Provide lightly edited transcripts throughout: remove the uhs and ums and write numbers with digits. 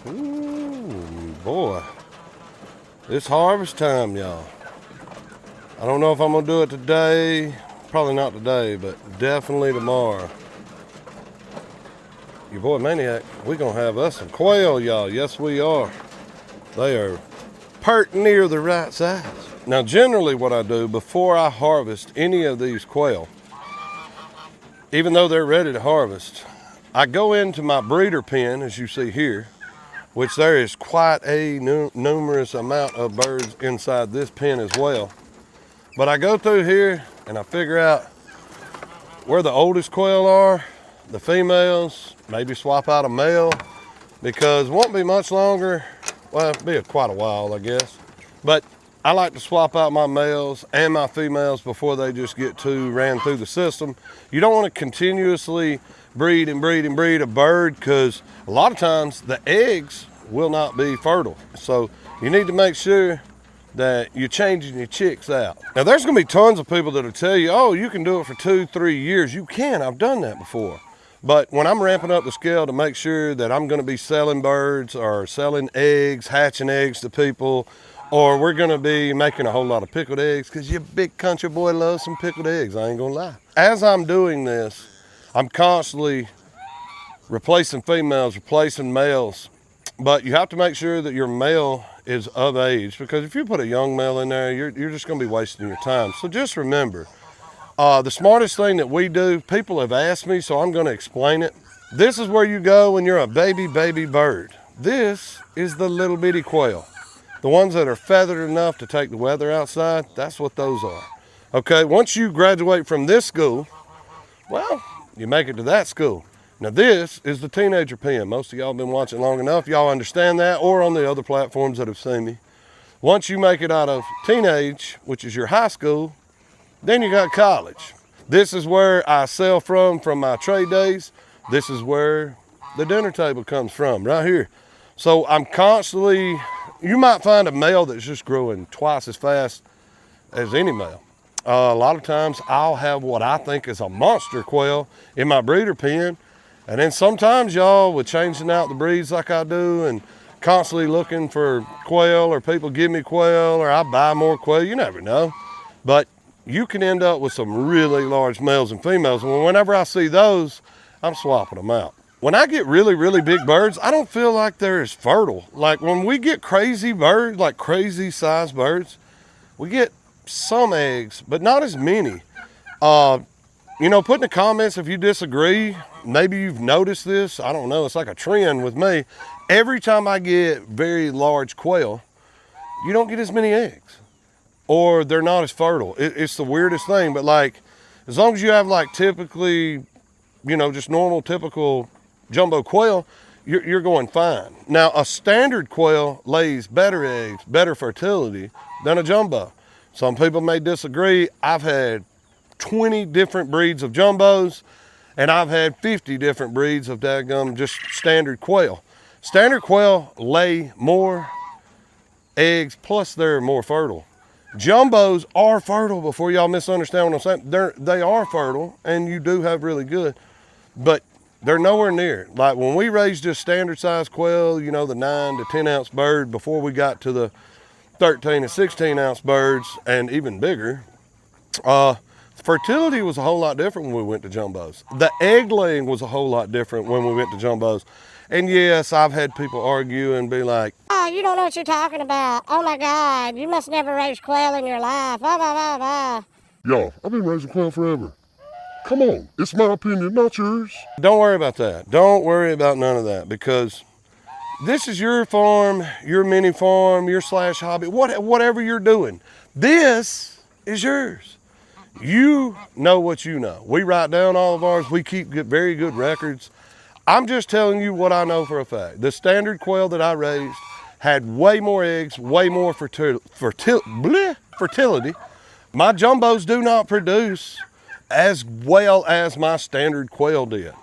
Ooh, boy. It's harvest time, y'all. I don't know if I'm gonna do it today. Probably not today, but definitely tomorrow. Your boy Maniac, we gonna have us some quail, y'all. Yes, we are. They are pert near the right size. Now, generally what I do before I harvest any of these quail, even though they're ready to harvest, I go into my breeder pen, as you see here, which there is quite a numerous amount of birds inside this pen as well. But I go through here and I figure out where the oldest quail are, the females, maybe swap out a male, because it won't be much longer. Well, it'll be quite a while, I guess. But I like to swap out my males and my females before they just get too ran through the system. You don't want to continuously breed and breed and breed a bird, because a lot of times the eggs will not be fertile. So you need to make sure that you're changing your chicks out. Now, there's gonna be tons of people that'll tell you, oh, you can do it for 2-3 years. You can, I've done that before. But when I'm ramping up the scale to make sure that I'm gonna be selling birds or selling eggs, hatching eggs to people, or we're gonna be making a whole lot of pickled eggs, because your big country boy loves some pickled eggs, I ain't gonna lie. As I'm doing this, I'm constantly replacing females, replacing males, but you have to make sure that your male is of age, because if you put a young male in there, you're just gonna be wasting your time. So just remember, the smartest thing that we do, people have asked me, so I'm gonna explain it. This is where you go when you're a baby bird. This is the little bitty quail. The ones that are feathered enough to take the weather outside, that's what those are. Okay, once you graduate from this school, well, you make it to that school. Now this is the teenager pen. Most of y'all have been watching long enough. Y'all understand that, or on the other platforms that have seen me. Once you make it out of teenage, which is your high school, then you got college. This is where I sell from my trade days. This is where the dinner table comes from, right here. So I'm constantly, you might find a male that's just growing twice as fast as any male. A lot of times I'll have what I think is a monster quail in my breeder pen. And then sometimes, y'all, with changing out the breeds like I do and constantly looking for quail, or people give me quail, or I buy more quail, you never know. But you can end up with some really large males and females. And whenever I see those, I'm swapping them out. When I get really big birds, I don't feel like they're as fertile. Like when we get crazy birds, like crazy sized birds, we get some eggs, but not as many. You know, put in the comments if you disagree. Maybe you've noticed this. I don't know. It's like a trend with me. Every time I get very large quail, you don't get as many eggs, or they're not as fertile. It's the weirdest thing. But like, as long as you have like typically, you know, just normal typical jumbo quail, you're going fine. Now, a standard quail lays better eggs, better fertility than a jumbo. Some people may disagree. I've had 20 different breeds of jumbos, and I've had 50 different breeds of daggum just standard quail. Standard quail lay more eggs, plus they're more fertile. Jumbos are fertile, before y'all misunderstand what I'm saying. They are fertile, and you do have really good, but they're nowhere near. Like when we raised just standard size quail, you know, the 9 to 10 ounce bird, before we got to the 13 to 16 ounce birds and even bigger, fertility was a whole lot different when we went to jumbos. The egg laying was a whole lot different when we went to jumbos. And yes, I've had people argue and be like, oh, you don't know what you're talking about. Oh my God, you must never raise quail in your life. Blah, blah, blah, blah. Yo, I've been raising quail forever. Come on, it's my opinion, not yours. don't worry about that. Don't worry about none of that, because this is your farm, your mini farm, your slash hobby, whatever you're doing. This is yours. You know what you know. We write down all of ours. We keep very good records. I'm just telling you what I know for a fact. The standard quail that I raised had way more eggs, way more fertility. My jumbos do not produce as well as my standard quail did.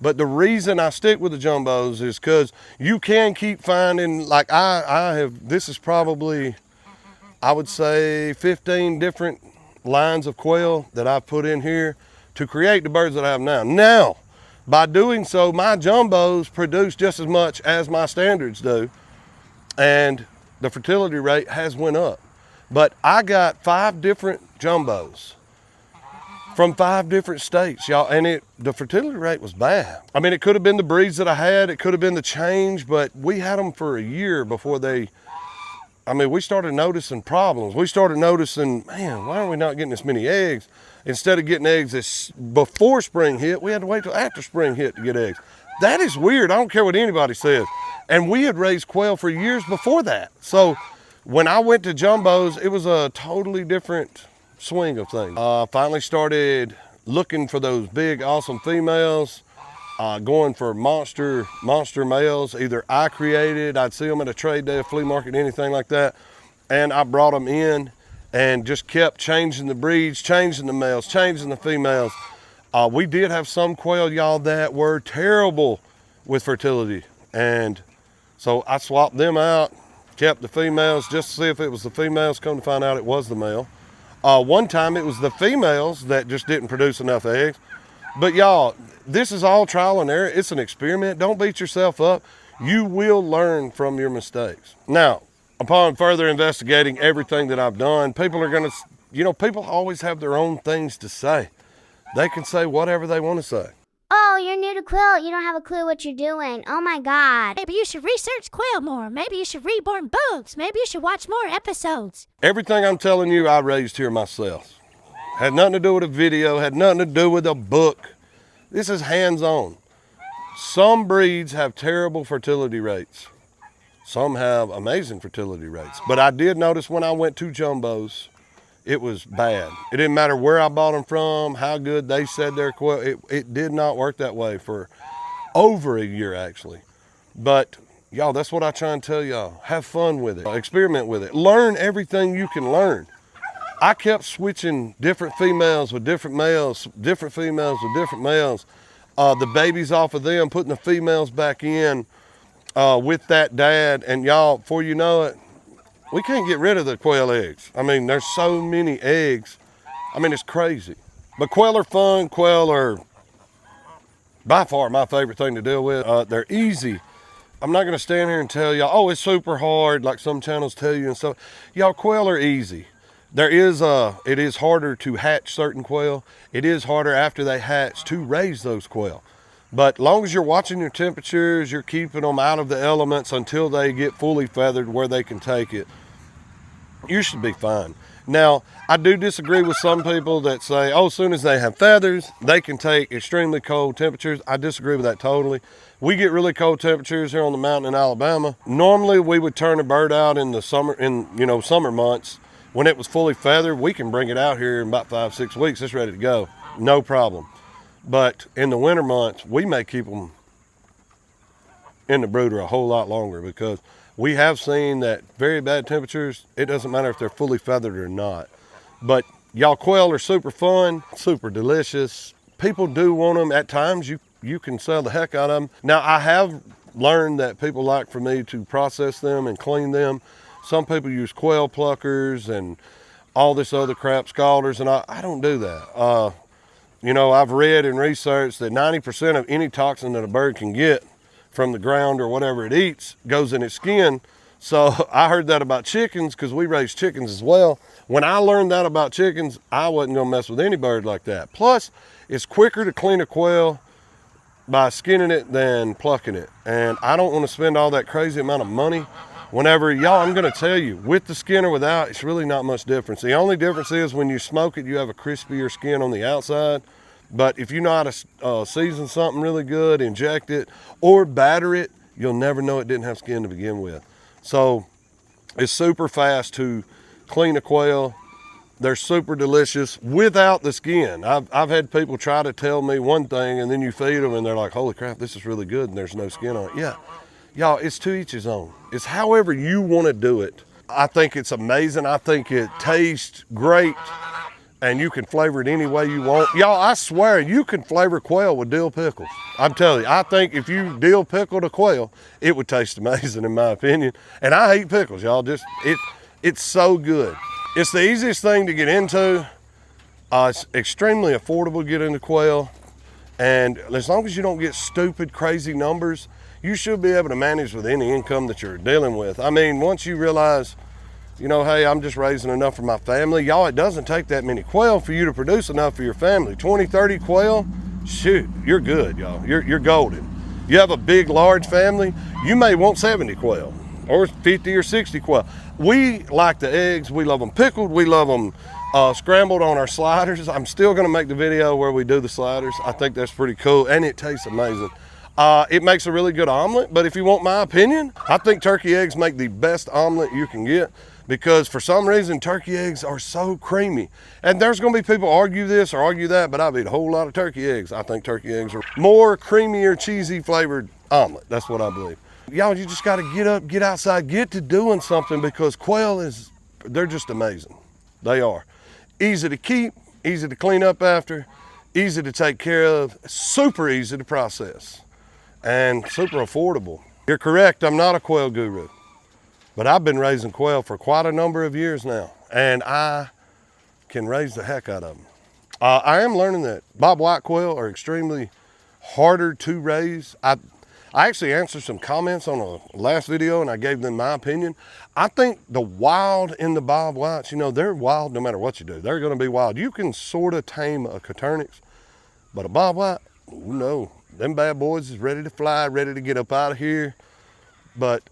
But the reason I stick with the jumbos is because you can keep finding, like I have, this is probably, I would say 15 different lines of quail that I've put in here to create the birds that I have now. Now, By doing so, my jumbos produce just as much as my standards do, and the fertility rate has went up. But I got 5 different jumbos from 5 different states, y'all, and the fertility rate was bad. I mean, it could have been the breeds that I had, it could have been the change, but we had them for a year before we started noticing problems. We started noticing, man, why are we not getting this many eggs? Instead of getting eggs before spring hit, we had to wait till after spring hit to get eggs. That is weird. I don't care what anybody says. And we had raised quail for years before that. So when I went to jumbos, it was a totally different swing of things. Finally started looking for those big, awesome females, going for monster males. Either I created, I'd see them at a trade day, a flea market, anything like that, and I brought them in and just kept changing the breeds, changing the males, changing the females. We did have some quail, y'all, that were terrible with fertility, and so I swapped them out, kept the females just to see if it was the females. Come to find out it was the male. One time it was the females that just didn't produce enough eggs. But y'all, this is all trial and error. It's an experiment. Don't beat yourself up. You will learn from your mistakes. Now, upon further investigating everything that I've done, people are gonna, people always have their own things to say. They can say whatever they want to say. Oh, you're new to quail. You don't have a clue what you're doing. Oh my God. Maybe you should research quail more. Maybe you should read more books. Maybe you should watch more episodes. Everything I'm telling you, I raised here myself. Had nothing to do with a video, had nothing to do with a book. This is hands-on. Some breeds have terrible fertility rates. Some have amazing fertility rates. But I did notice when I went to jumbos, it was bad. It didn't matter where I bought them from, how good they said their quail. It did not work that way for over a year, actually. But y'all, that's what I try and tell y'all. Have fun with it. Experiment with it. Learn everything you can learn. I kept switching different females with different males, different females with different males. The babies off of them, putting the females back in with that dad. And y'all, before you know it, we can't get rid of the quail eggs. I mean, there's so many eggs. I mean, it's crazy. But quail are fun. Quail are by far my favorite thing to deal with. They're easy. I'm not gonna stand here and tell y'all, oh, it's super hard, like some channels tell you and stuff. Y'all, quail are easy. It is harder to hatch certain quail. It is harder after they hatch to raise those quail. But long as you're watching your temperatures, you're keeping them out of the elements until they get fully feathered where they can take it, you should be fine. Now, I do disagree with some people that say, oh, as soon as they have feathers, they can take extremely cold temperatures. I disagree with that totally. We get really cold temperatures here on the mountain in Alabama. Normally, we would turn a bird out in the summer, summer months. When it was fully feathered, we can bring it out here in about 5-6 weeks. It's ready to go, no problem. But in the winter months, we may keep them in the brooder a whole lot longer because we have seen that very bad temperatures, it doesn't matter if they're fully feathered or not. But y'all, quail are super fun, super delicious. People do want them. At times, you can sell the heck out of them. Now, I have learned that people like for me to process them and clean them. Some people use quail pluckers and all this other crap, scalders, and I don't do that. I've read and researched that 90% of any toxin that a bird can get from the ground or whatever it eats goes in its skin. So I heard that about chickens because we raise chickens as well. When I learned that about chickens, I wasn't gonna mess with any bird like that. Plus, it's quicker to clean a quail by skinning it than plucking it. And I don't wanna spend all that crazy amount of money. Whenever, y'all, I'm gonna tell you, with the skin or without, it's really not much difference. The only difference is when you smoke it, you have a crispier skin on the outside. But if you know how to season something really good, inject it, or batter it, you'll never know it didn't have skin to begin with. So it's super fast to clean a quail. They're super delicious without the skin. I've had people try to tell me one thing and then you feed them and they're like, holy crap, this is really good and there's no skin on it. Yeah. Y'all, it's to each his own. It's however you want to do it. I think it's amazing. I think it tastes great and you can flavor it any way you want. Y'all, I swear you can flavor quail with dill pickles. I'm telling you, I think if you dill pickled a quail, it would taste amazing in my opinion. And I hate pickles, y'all. It's so good. It's the easiest thing to get into. It's extremely affordable to get into quail. And as long as you don't get stupid, crazy numbers, you should be able to manage with any income that you're dealing with. I mean, once you realize, you know, hey, I'm just raising enough for my family. Y'all, it doesn't take that many quail for you to produce enough for your family. 20, 30 quail, shoot, you're good, y'all. You're golden. You have a big, large family, you may want 70 quail or 50 or 60 quail. We like the eggs. We love them pickled. We love them scrambled on our sliders. I'm still gonna make the video where we do the sliders. I think that's pretty cool, and it tastes amazing. It makes a really good omelet, but if you want my opinion, I think turkey eggs make the best omelet you can get, because for some reason, turkey eggs are so creamy. And there's gonna be people argue this or argue that, but I've eaten a whole lot of turkey eggs. I think turkey eggs are more creamier, cheesy flavored omelet. That's what I believe. Y'all, you just gotta get up, get outside, get to doing something, because quail they're just amazing. They are. Easy to keep, easy to clean up after, easy to take care of, super easy to process, and super affordable. You're correct, I'm not a quail guru, but I've been raising quail for quite a number of years now, and I can raise the heck out of them. I am learning that bob white quail are extremely harder to raise. I actually answered some comments on a last video, and I gave them my opinion. I think the wild in the bob whites, you know, they're wild no matter what you do. They're gonna be wild. You can sort of tame a Coturnix, but a bob white, oh no. Them bad boys is ready to fly, ready to get up out of here. But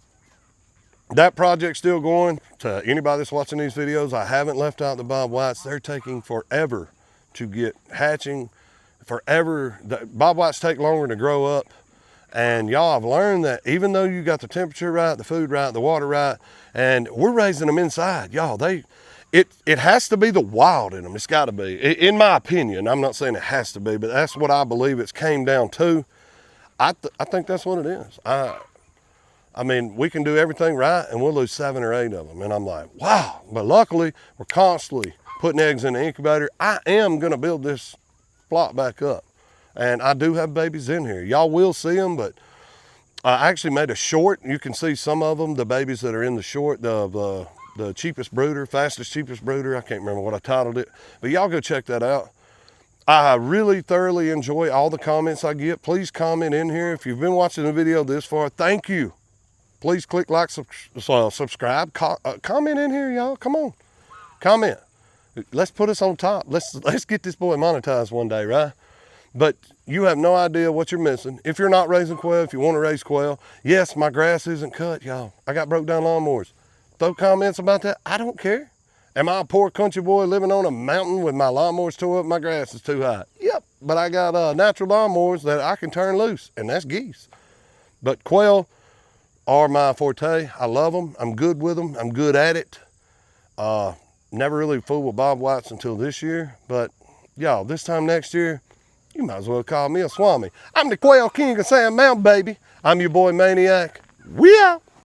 that project's still going. To anybody that's watching these videos, I haven't left out the bob whites. They're taking forever to get hatching, forever. The bob whites take longer to grow up. And y'all, I've learned that even though you got the temperature right, the food right, the water right, and we're raising them inside, y'all, it has to be the wild in them. It's got to be, in my opinion. I'm not saying it has to be, but that's what I believe it's came down to. I think that's what it is. I mean, we can do everything right, and we'll lose 7 or 8 of them. And I'm like, wow. But luckily, we're constantly putting eggs in the incubator. I am going to build this flock back up. And I do have babies in here. Y'all will see them, but I actually made a short. You can see some of them, the babies that are in the short, the cheapest brooder, fastest, cheapest brooder. I can't remember what I titled it, but y'all go check that out. I really thoroughly enjoy all the comments I get. Please comment in here. If you've been watching the video this far, thank you. Please click like, subscribe, comment in here, y'all. Come on, comment. Let's put us on top. Let's get this boy monetized one day, right? But you have no idea what you're missing. If you're not raising quail, if you want to raise quail, yes, my grass isn't cut, y'all. I got broke down lawnmowers. Throw comments about that. I don't care. Am I a poor country boy living on a mountain with my lawnmowers tore up? My grass is too high. Yep, but I got natural lawnmowers that I can turn loose, and that's geese. But quail are my forte. I love them. I'm good with them. I'm good at it. Never really fooled with bob whites until this year, but y'all, this time next year, you might as well call me a swami. I'm the Quail King of Sand Mountain, baby. I'm your boy Maniac. We out.